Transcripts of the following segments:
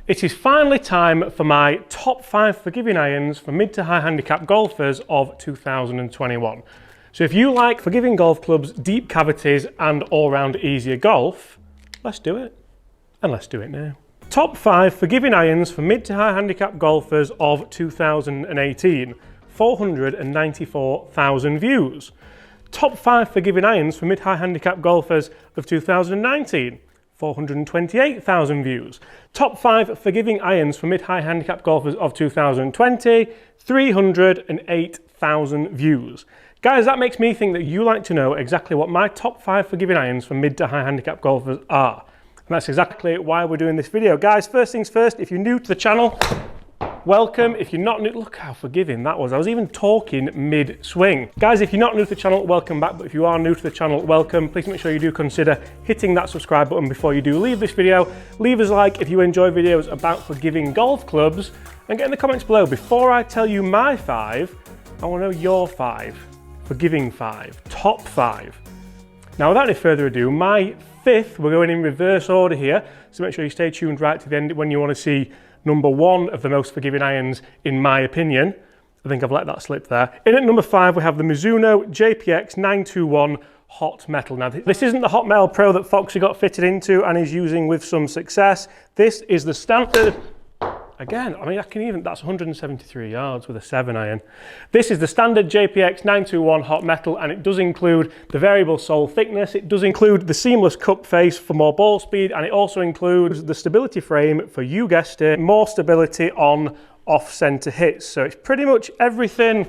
It is finally time for my top 5 forgiving irons for mid to high handicap golfers of 2021. So if you like forgiving golf clubs, deep cavities and all-round easier golf, let's do it. And let's do it now. Top 5 forgiving irons for mid to high handicap golfers of 2018. 494,000 views. Top 5 forgiving irons for mid-high handicap golfers of 2019. 428,000 views. Top 5 forgiving irons for mid-high handicap golfers of 2020, 308,000 views. Guys, that makes me think that you like to know exactly what my top 5 forgiving irons for mid to high handicap golfers are. And that's exactly why we're doing this video. Guys, first things first, if you're new to the channel, welcome. If you're not new, look how forgiving that was. I was even talking mid-swing. Guys, if you're not new to the channel, welcome back. But if you are new to the channel, welcome. Please make sure you do consider hitting that subscribe button before you do leave this video. Leave us a like if you enjoy videos about forgiving golf clubs. And get in the comments below. Before I tell you my 5, I want to know your 5. Forgiving 5. Top 5. Now, without any further ado, my 5th, we're going in reverse order here. So make sure you stay tuned right to the end when you want to see number 1 of the most forgiving irons, in my opinion. I think I've let that slip there. In at number 5, we have the Mizuno JPX 921 Hot Metal. Now, this isn't the Hot Metal Pro that Foxy got fitted into and is using with some success. This is the standard. Again, I mean, that's 173 yards with a 7-iron. This is the standard JPX 921 Hot Metal, and it does include the variable sole thickness. It does include the seamless cup face for more ball speed, and it also includes the stability frame for, you guessed it, more stability on off-center hits. So it's pretty much everything.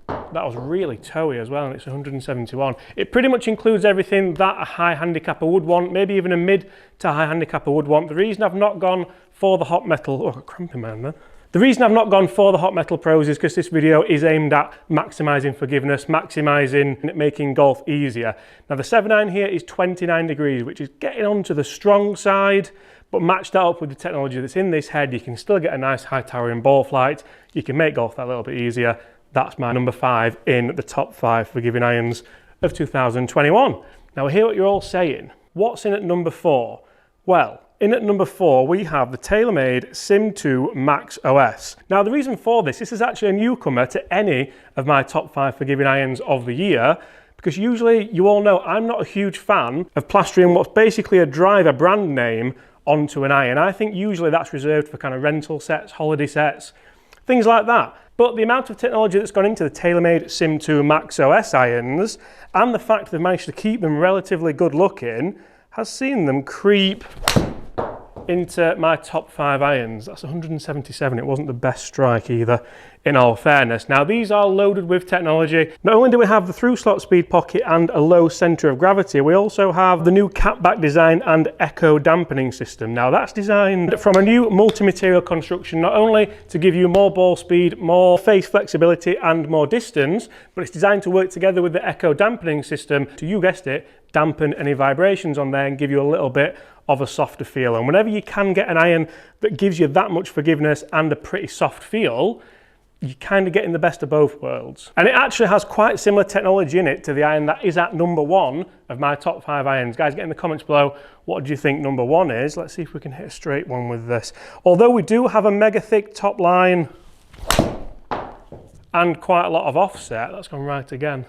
That was really towy as well, and it's 171. It pretty much includes everything that a high handicapper would want, maybe even a mid to high handicapper would want. The reason I've not gone for the Hot Metal, oh, cramping man there. The reason I've not gone for the Hot Metal Pros is because this video is aimed at maximising forgiveness, maximising making golf easier. Now the 7-iron here is 29 degrees, which is getting onto the strong side, but match that up with the technology that's in this head, you can still get a nice high towering ball flight. You can make golf that little bit easier. That's my number 5 in the top 5 forgiving irons of 2021. Now I hear what you're all saying. What's in at number 4? Well, in at number 4, we have the TaylorMade SIM2 Max OS. Now, the reason for this is actually a newcomer to any of my top 5 forgiving irons of the year, because usually, you all know, I'm not a huge fan of plastering what's basically a driver brand name onto an iron. I think usually that's reserved for kind of rental sets, holiday sets, things like that. But the amount of technology that's gone into the TaylorMade SIM2 Max OS irons, and the fact they've managed to keep them relatively good looking, has seen them creep into my top 5 irons. That's 177. It wasn't the best strike either, in all fairness. Now, these are loaded with technology. Not only do we have the through slot speed pocket and a low center of gravity, we also have the new catback design and echo dampening system. Now, that's designed from a new multi-material construction, not only to give you more ball speed, more face flexibility and more distance, but it's designed to work together with the echo dampening system to, you guessed it, dampen any vibrations on there and give you a little bit of a softer feel. And whenever you can get an iron that gives you that much forgiveness and a pretty soft feel, you're kind of getting the best of both worlds. And it actually has quite similar technology in it to the iron that is at number 1 of my top 5 irons. Guys, get in the comments below, what do you think number 1 is? Let's see if we can hit a straight one with this. Although we do have a mega thick top line and quite a lot of offset, that's gone right again.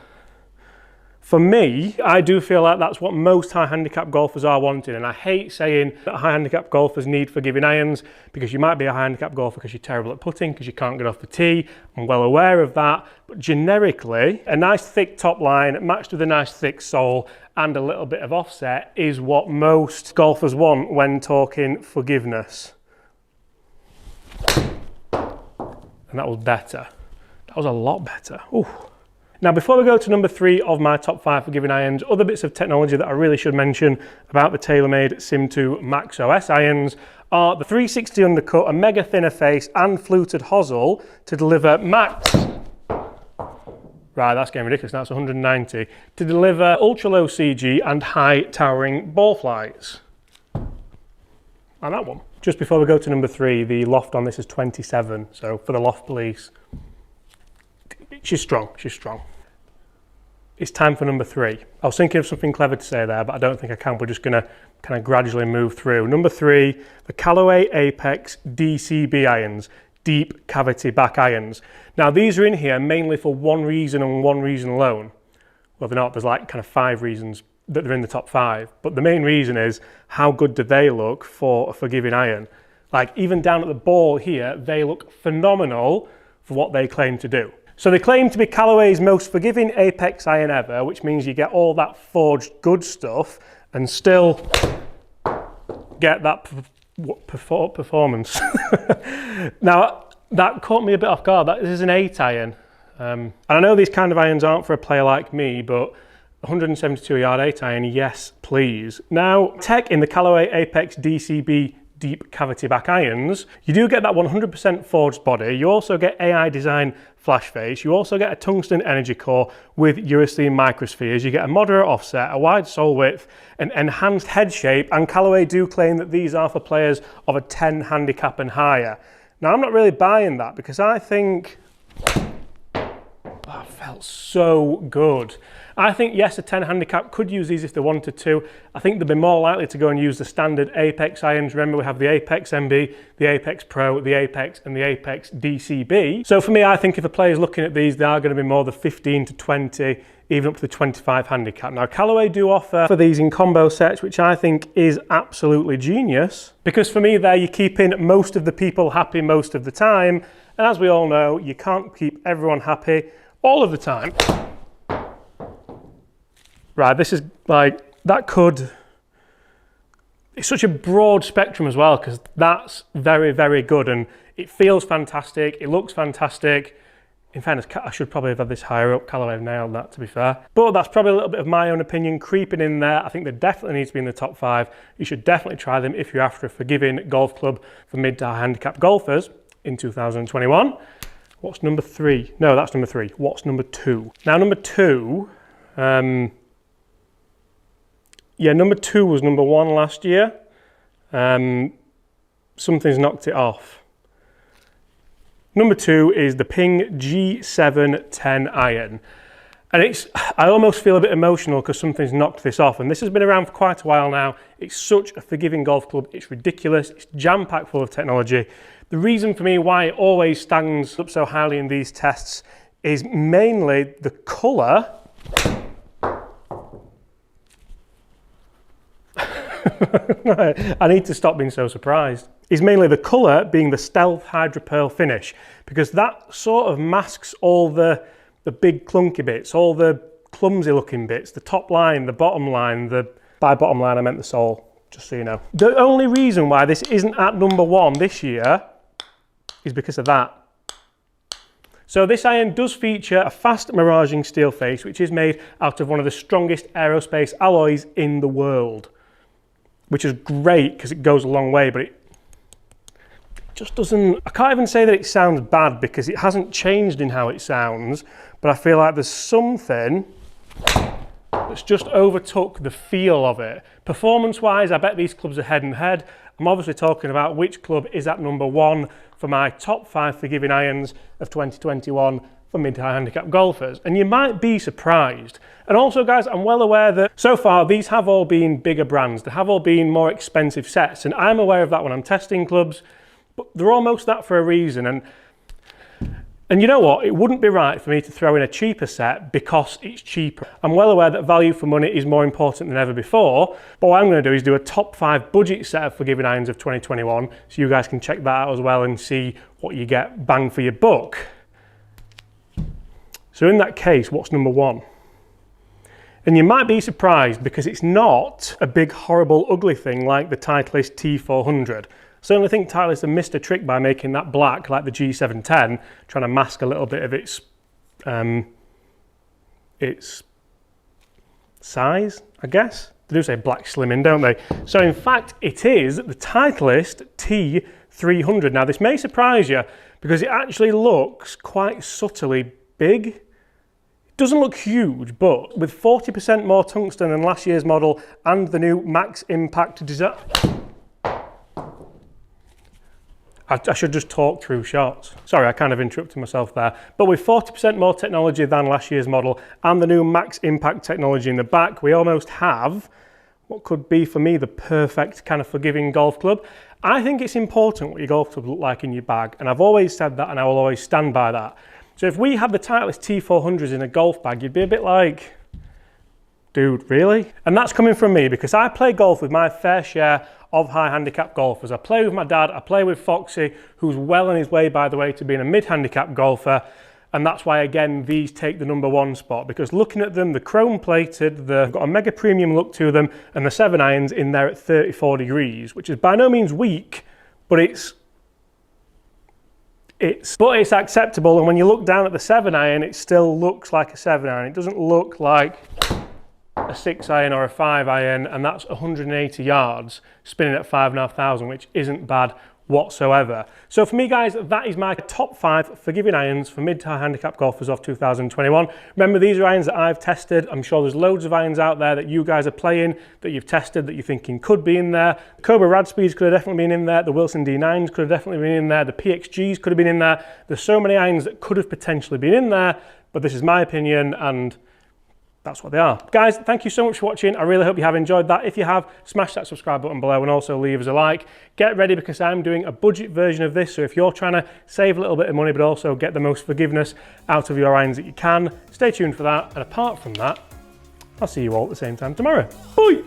For me, I do feel like that's what most high handicap golfers are wanting, and I hate saying that high handicap golfers need forgiving irons, because you might be a high handicap golfer because you're terrible at putting, because you can't get off the tee. I'm well aware of that, but generically, a nice thick top line matched with a nice thick sole and a little bit of offset is what most golfers want when talking forgiveness. And that was better. That was a lot better. Ooh. Now, before we go to number 3 of my top 5 forgiving irons, other bits of technology that I really should mention about the TaylorMade SIM2 Max OS irons are the 360 undercut, a mega thinner face and fluted hosel to deliver max... Right, that's getting ridiculous, now it's 190. To deliver ultra low CG and high towering ball flights. And that one. Just before we go to number 3, the loft on this is 27, so for the loft police, she's strong, she's strong. it's time for number 3. I was thinking of something clever to say there, but I don't think I can. We're just going to kind of gradually move through. Number 3, the Callaway Apex DCB irons, deep cavity back irons. Now these are in here mainly for one reason and one reason alone. Well, they're not, there's like kind of 5 reasons that they're in the top 5. But the main reason is how good do they look for a forgiving iron. Like even down at the ball here, they look phenomenal for what they claim to do. So they claim to be Callaway's most forgiving Apex iron ever, which means you get all that forged good stuff and still get that performance. Now, that caught me a bit off guard. This is an 8 iron. And I know these kind of irons aren't for a player like me, but 172 yard 8 iron, yes, please. Now, tech in the Callaway Apex DCB deep cavity back irons, you do get that 100% forged body. You also get AI design flash face. You also get a tungsten energy core with urethane microspheres. You get a moderate offset, a wide sole width, an enhanced head shape, and Callaway do claim that these are for players of a 10 handicap and higher. Now, I'm not really buying that because I think that felt so good. I think, yes, a 10 handicap could use these if they wanted to. I think they'd be more likely to go and use the standard Apex irons. Remember, we have the Apex MB, the Apex Pro, the Apex, and the Apex DCB. So for me, I think if a player's looking at these, they are going to be more the 15 to 20, even up to the 25 handicap. Now, Callaway do offer for these in combo sets, which I think is absolutely genius. Because for me there, you're keeping most of the people happy most of the time. And as we all know, you can't keep everyone happy all of the time. Right, this is like, that could, it's such a broad spectrum as well, because that's very, very good and it feels fantastic, it looks fantastic. In fairness, I should probably have had this higher up. Callaway have nailed that, to be fair. But that's probably a little bit of my own opinion creeping in there. I think they definitely need to be in the top 5. You should definitely try them if you're after a forgiving golf club for mid to high handicap golfers in 2021. What's number 3? No, that's number 3. What's number 2? Now, number 2, yeah, number 2 was number 1 last year. Something's knocked it off. Number 2 is the Ping G710 iron. And I almost feel a bit emotional because something's knocked this off. And this has been around for quite a while now. It's such a forgiving golf club. It's ridiculous. It's jam-packed full of technology. The reason for me why it always stands up so highly in these tests is mainly the colour. I need to stop being so surprised. Is mainly the colour being the stealth hydro pearl finish, because that sort of masks all the big clunky bits, all the clumsy looking bits, the top line, the bottom line, by bottom line I meant the sole, just so you know. The only reason why this isn't at number 1 this year is because of that. So this iron does feature a fast miraging steel face, which is made out of one of the strongest aerospace alloys in the world. Which is great because it goes a long way, but it just doesn't, I can't even say that it sounds bad because it hasn't changed in how it sounds, but I feel like there's something that's just overtook the feel of it. Performance-wise, I bet these clubs are head and head. I'm obviously talking about which club is at number 1 for my top 5 forgiving irons of 2021 for mid-high handicap golfers, and you might be surprised. And also, guys, I'm well aware that so far these have all been bigger brands, they have all been more expensive sets, and I'm aware of that when I'm testing clubs, but they're almost that for a reason. And you know what, it wouldn't be right for me to throw in a cheaper set because it's cheaper. I'm well aware that value for money is more important than ever before, but what I'm going to do is do a top 5 budget set of forgiving irons of 2021, so you guys can check that out as well and see what you get bang for your buck. So in that case, what's number 1? And you might be surprised because it's not a big, horrible, ugly thing like the Titleist T400. I certainly think Titleist have missed a trick by making that black like the G710, trying to mask a little bit of its size, I guess. They do say black slimming, don't they? So in fact, it is the Titleist T300. Now this may surprise you because it actually looks quite subtly big. Doesn't look huge, but with 40% more tungsten than last year's model and the new max impact design. I should just talk through shots. Sorry, I kind of interrupted myself there. But with 40% more technology than last year's model and the new max impact technology in the back, we almost have what could be for me the perfect kind of forgiving golf club. I think it's important what your golf club look like in your bag, and I've always said that and I will always stand by that. So if we had the Titleist T400s in a golf bag, you'd be a bit like, dude, really? And that's coming from me because I play golf with my fair share of high handicap golfers. I play with my dad, I play with Foxy, who's well on his way, by the way, to being a mid-handicap golfer. And that's why, again, these take the #1 spot, because looking at them, the chrome plated, they've got a mega premium look to them, and the 7 irons in there at 34 degrees, which is by no means weak, but it's acceptable. And when you look down at the 7 iron, it still looks like a 7 iron. It doesn't look like a 6 iron or a 5 iron, and that's 180 yards spinning at 5,500, which isn't bad whatsoever. So for me, guys, that is my top 5 forgiving irons for mid to high handicap golfers of 2021. Remember, these are irons that I've tested. I'm sure there's loads of irons out there that you guys are playing, that you've tested, that you're thinking could be in there. Cobra Rad Speeds could have definitely been in there. The Wilson D9s could have definitely been in there. The PXGs could have been in there. There's so many irons that could have potentially been in there, but this is my opinion, and that's what they are. Guys, thank you so much for watching. I really hope you have enjoyed that. If you have, smash that subscribe button below and also leave us a like. Get ready because I'm doing a budget version of this. So if you're trying to save a little bit of money, but also get the most forgiveness out of your irons that you can, stay tuned for that. And apart from that, I'll see you all at the same time tomorrow. Bye.